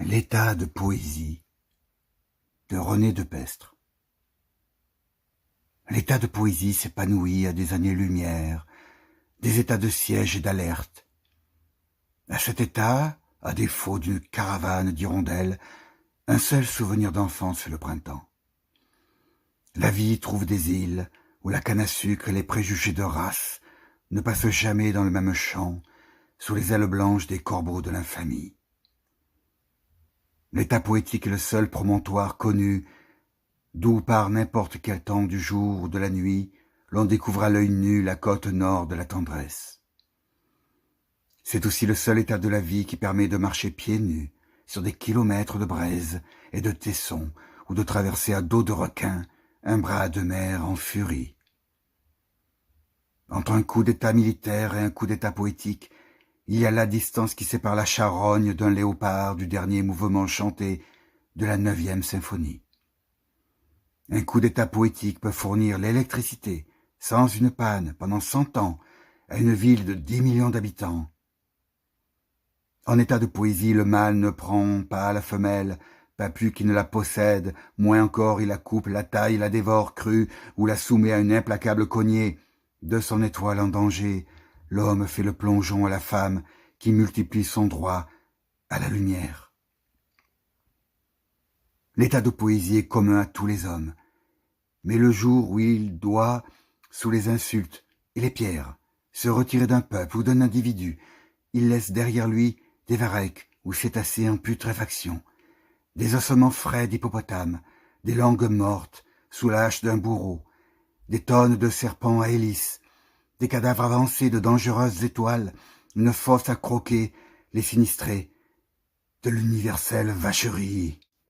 L'état de poésie de René Depestre. L'état de poésie s'épanouit à des années-lumière, des états de siège et d'alerte. À cet état, à défaut d'une caravane d'hirondelles, un seul souvenir d'enfance fait le printemps. La vie trouve des îles où la canne à sucre et les préjugés de race ne passent jamais dans le même champ, sous les ailes blanches des corbeaux de l'infamie. L'état poétique est le seul promontoire connu d'où par n'importe quel temps du jour ou de la nuit l'on découvre à l'œil nu la côte nord de la tendresse. C'est aussi le seul état de la vie qui permet de marcher pieds nus sur des kilomètres de braise et de tessons ou de traverser à dos de requin un bras de mer en furie. Entre un coup d'état militaire et un coup d'état poétique, il y a la distance qui sépare la charogne d'un léopard du dernier mouvement chanté de la 9e symphonie. Un coup d'état poétique peut fournir l'électricité, sans une panne, pendant 100 ans, à une ville de 10 millions d'habitants. En état de poésie, le mâle ne prend pas la femelle, pas plus qu'il ne la possède, moins encore il la coupe, la taille, la dévore crue, ou la soumet à une implacable cognée. De son étoile en danger, l'homme fait le plongeon à la femme, qui multiplie son droit à la lumière. L'état de poésie est commun à tous les hommes, mais le jour où il doit, sous les insultes et les pierres, se retirer d'un peuple ou d'un individu, il laisse derrière lui des varechs ou cétacés en putréfaction, des ossements frais d'hippopotame, des langues mortes sous la hache d'un bourreau, des tonnes de serpents à hélices, des cadavres avancés de dangereuses étoiles, une fosse à croquer les sinistrés de l'universelle vacherie.